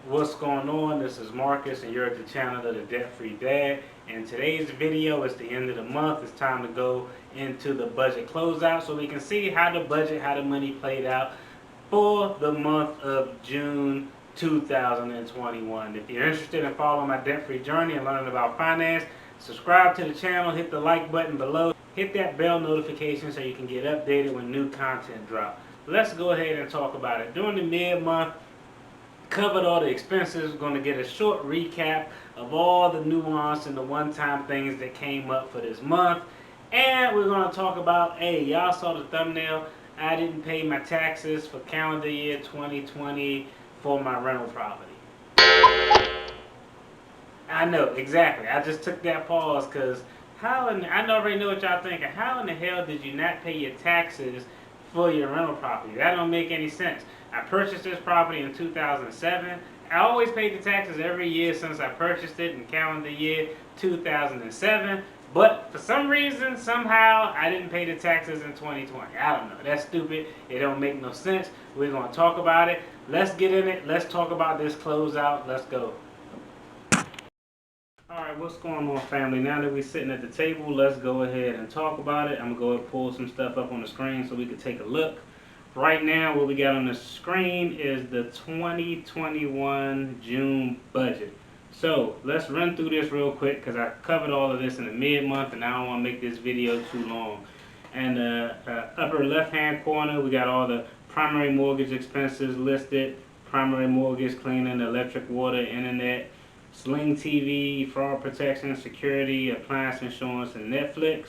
What's going on? This is Marcus and you're at the channel of the Debt-Free Dad. And today's video is the end of the month. It's time to go into the budget closeout so we can see how the budget, how the money played out for the month of June 2021. If you're interested in following my debt-free journey and learning about finance, subscribe to the channel, hit the like button below, hit that bell notification so you can get updated when new content drops. Let's go ahead and talk about it. During the mid-month, covered all the expenses. We're going to get a short recap of all the nuance and the one-time things that came up for this month. And we're going to talk about, hey, y'all saw the thumbnail. I didn't pay my taxes for calendar year 2020 for my rental property. I know, exactly. I just took that pause because I already know what y'all thinking. How in the hell did you not pay your taxes for your rental property? That don't make any sense. I purchased this property in 2007. I always paid the taxes every year since I purchased it in calendar year 2007. But for some reason, somehow, I didn't pay the taxes in 2020. I don't know. That's stupid. It don't make no sense. We're going to talk about it. Let's get in it. Let's talk about this closeout. Let's go. Alright, what's going on, family? Now that we're sitting at the table, let's go ahead and talk about it. I'm going to go ahead and pull some stuff up on the screen so we can take a look. Right now, what we got on the screen is the 2021 June budget. So, let's run through this real quick because I covered all of this in the mid-month and I don't want to make this video too long. And upper left-hand corner, we got all the primary mortgage expenses listed. Primary mortgage, cleaning, electric, water, internet, Sling TV, fraud protection, security, appliance insurance, and Netflix.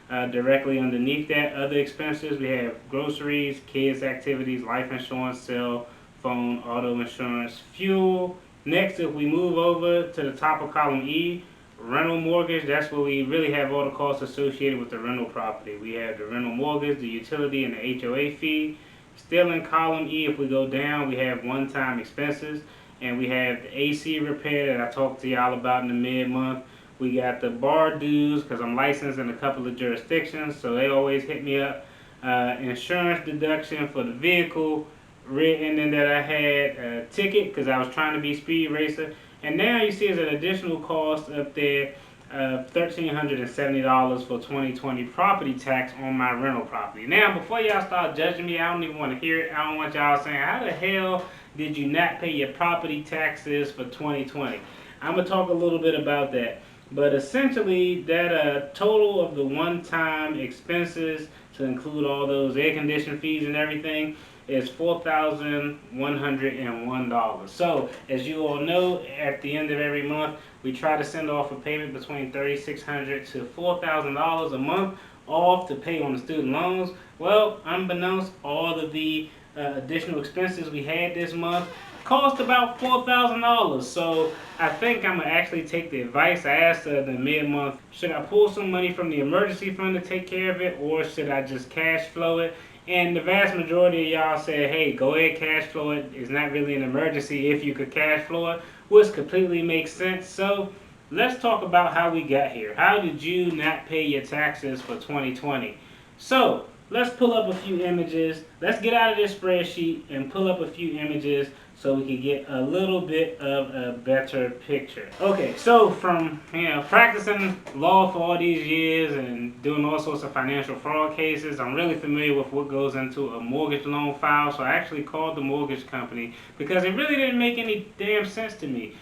Directly underneath that, other expenses, we have groceries, kids activities, life insurance, cell phone, auto insurance, fuel. Next, if we move over to the top of column E, rental mortgage, that's where we really have all the costs associated with the rental property. We have the rental mortgage, the utility, and the HOA fee. Still in column E, if we go down, we have one-time expenses. And we have the AC repair that I talked to y'all about in the mid-month. We got the bar dues because I'm licensed in a couple of jurisdictions, so they always hit me up. Insurance deduction for the vehicle written that I had, a ticket because I was trying to be speed racer. And now you see there's an additional cost up there of $1,370 for 2020 property tax on my rental property. Now, before y'all start judging me, I don't even want to hear it. I don't want y'all saying, how the hell did you not pay your property taxes for 2020? I'm going to talk a little bit about that. But essentially, that total of the one-time expenses to include all those air conditioning fees and everything is $4,101. So, as you all know, at the end of every month, we try to send off a payment between $3,600 to $4,000 a month off to pay on the student loans. Well, unbeknownst, all of the additional expenses we had this month cost about $4,000. So I think I'm gonna actually take the advice I asked the mid-month. Should I pull some money from the emergency fund to take care of it, or should I just cash flow it? And the vast majority of y'all said, hey, go ahead, cash flow it. It's not really an emergency if you could cash flow it, which completely makes sense. So let's talk about how we got here. How did you not pay your taxes for 2020? So let's pull up a few images. Let's get out of this spreadsheet and pull up a few images so we can get a little bit of a better picture. Okay, so from practicing law for all these years and doing all sorts of financial fraud cases, I'm really familiar with what goes into a mortgage loan file. So I actually called the mortgage company because it really didn't make any damn sense to me.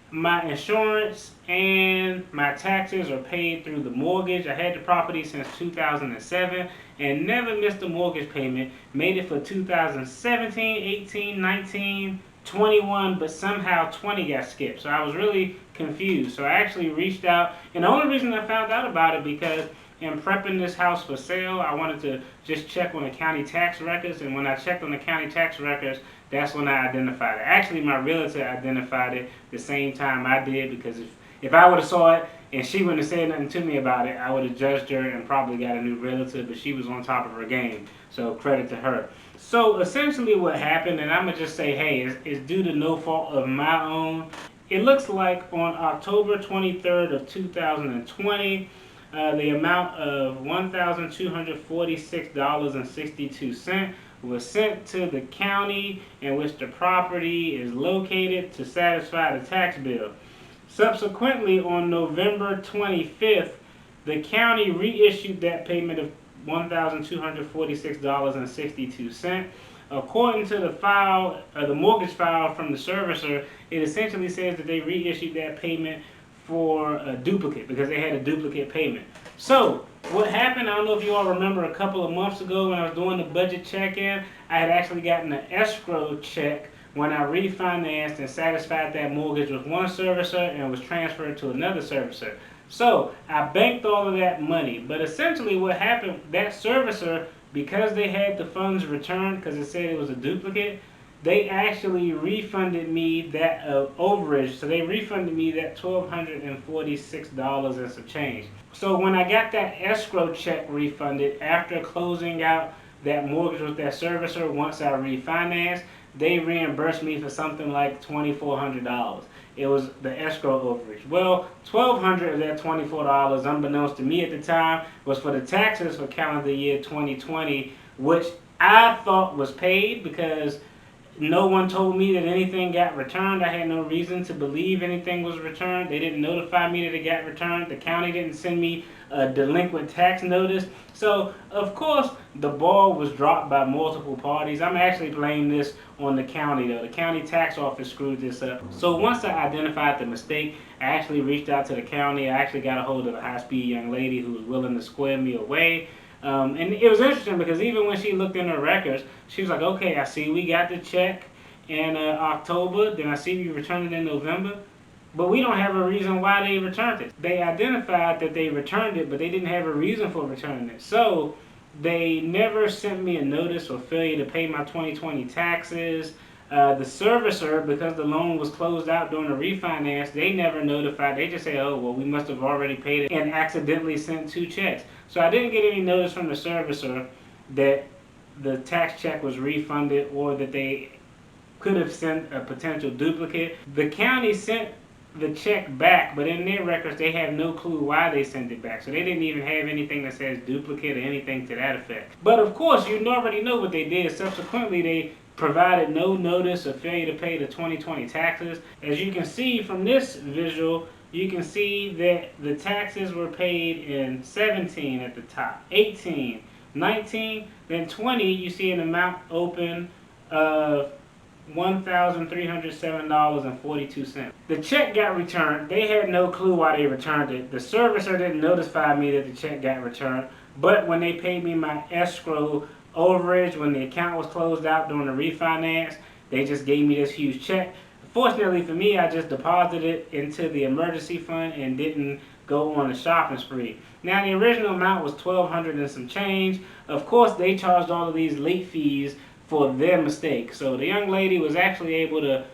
My insurance and my taxes are paid through the mortgage. I had the property since 2007 and never missed a mortgage payment. Made it for 2017, 18, 19, 21, but somehow 20 got skipped. So I was really confused. So I actually reached out, and the only reason I found out about it because in prepping this house for sale, I wanted to just check on the county tax records, and when I checked on the county tax records, that's when I identified it. Actually, my realtor identified it the same time I did, because if I would have saw it and she wouldn't have said nothing to me about it, I would have judged her and probably got a new realtor, but she was on top of her game, so credit to her. So essentially what happened, and I'm going to just say, hey, it's due to no fault of my own. It looks like on October 23rd of 2020, the amount of $1,246.62 was sent to the county in which the property is located to satisfy the tax bill. Subsequently, on November 25th, the county reissued that payment of $1,246.62. According to the file, the mortgage file from the servicer, it essentially says that they reissued that payment for a duplicate because they had a duplicate payment. So what happened, I don't know if you all remember, a couple of months ago when I was doing the budget check-in, I had actually gotten an escrow check when I refinanced and satisfied that mortgage with one servicer and was transferred to another servicer. So I banked all of that money, but essentially what happened, that servicer, because they had the funds returned because it said it was a duplicate, they actually refunded me that overage. So they refunded me that $1,246 and some change. So when I got that escrow check refunded after closing out that mortgage with that servicer, once I refinanced, they reimbursed me for something like $2,400. It was the escrow overage. Well, $1,200 of that $24, unbeknownst to me at the time, was for the taxes for calendar year 2020, which I thought was paid because no one told me that anything got returned. I had no reason to believe anything was returned. They didn't notify me that it got returned. The county didn't send me a delinquent tax notice. So, of course, the ball was dropped by multiple parties. I'm actually blaming this on the county, though. The county tax office screwed this up. So once I identified the mistake, I actually reached out to the county. I actually got a hold of a high-speed young lady who was willing to square me away. And it was interesting because even when she looked in her records, she was like, okay, I see we got the check in October, then I see we returned it in November, but we don't have a reason why they returned it. They identified that they returned it, but they didn't have a reason for returning it. So they never sent me a notice or failure to pay my 2020 taxes. The servicer, because the loan was closed out during the refinance, they never notified. They just say, oh, well, we must have already paid it and accidentally sent 2 checks. So I didn't get any notice from the servicer that the tax check was refunded or that they could have sent a potential duplicate. The county sent the check back, but in their records they have no clue why they sent it back. So they didn't even have anything that says duplicate or anything to that effect. But of course, you already know what they did. Subsequently, they provided no notice of failure to pay the 2020 taxes. As you can see from this visual, you can see that the taxes were paid in 17 at the top, 18, 19, then 20, you see an amount open of $1,307.42. The check got returned. They had no clue why they returned it. The servicer didn't notify me that the check got returned, but when they paid me my escrow overage, when the account was closed out during the refinance, they just gave me this huge check. Fortunately for me, I just deposited it into the emergency fund and didn't go on a shopping spree. Now, the original amount was $1,200 and some change. Of course, they charged all of these late fees for their mistake. So the young lady was actually able to,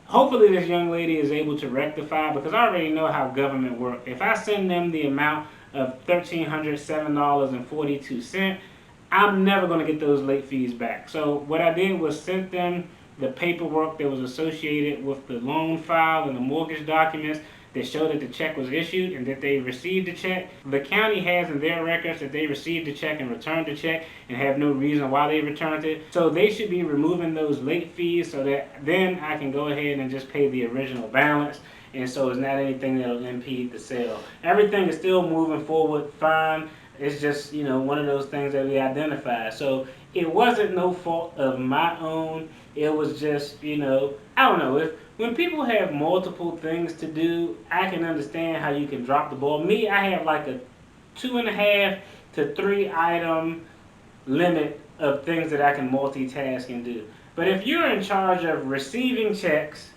hopefully this young lady is able to rectify, because I already know how government works. If I send them the amount of $1,307.42, I'm never going to get those late fees back. So what I did was sent them the paperwork that was associated with the loan file and the mortgage documents that showed that the check was issued and that they received the check. The county has in their records that they received the check and returned the check and have no reason why they returned it. So they should be removing those late fees so that then I can go ahead and just pay the original balance. And so it's not anything that will impede the sale. Everything is still moving forward fine. It's just, one of those things that we identified. So it wasn't no fault of my own. It was just, I don't know. When people have multiple things to do, I can understand how you can drop the ball. Me, I have like a 2.5 to 3 item limit of things that I can multitask and do. But if you're in charge of receiving checks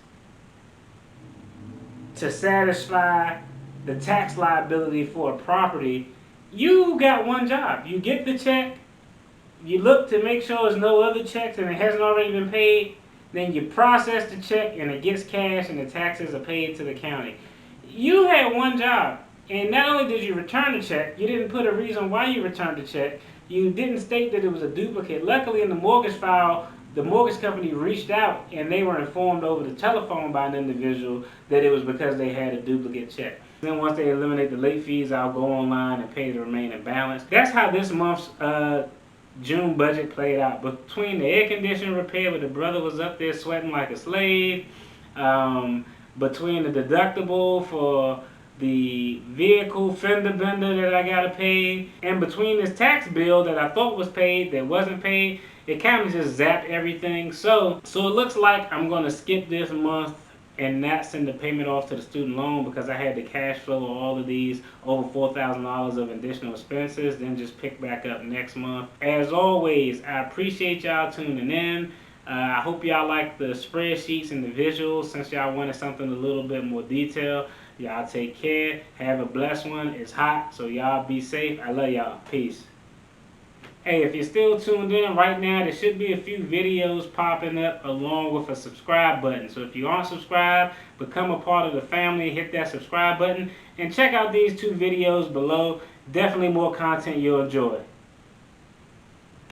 to satisfy the tax liability for a property, you got one job. You get the check, you look to make sure there's no other checks and it hasn't already been paid, then you process the check and it gets cash and the taxes are paid to the county. You had one job, and not only did you return the check, you didn't put a reason why you returned the check. You didn't state that it was a duplicate. Luckily in the mortgage file, the mortgage company reached out and they were informed over the telephone by an individual that it was because they had a duplicate check. Then once they eliminate the late fees, I'll go online and pay the remaining balance. That's how this month's June budget played out. Between the air conditioner repair, where the brother was up there sweating like a slave, between the deductible for the vehicle fender bender that I gotta pay, and between this tax bill that I thought was paid that wasn't paid, it kind of just zapped everything. So it looks like I'm gonna skip this month and not send the payment off to the student loan because I had the cash flow of all of these over $4,000 of additional expenses, then just pick back up next month. As always, I appreciate y'all tuning in. I hope y'all like the spreadsheets and the visuals. Since y'all wanted something a little bit more detailed, y'all take care. Have a blessed one. It's hot, so y'all be safe. I love y'all. Peace. Hey, if you're still tuned in right now, there should be a few videos popping up along with a subscribe button. So if you aren't subscribed, become a part of the family, hit that subscribe button, and check out these two videos below. Definitely more content you'll enjoy.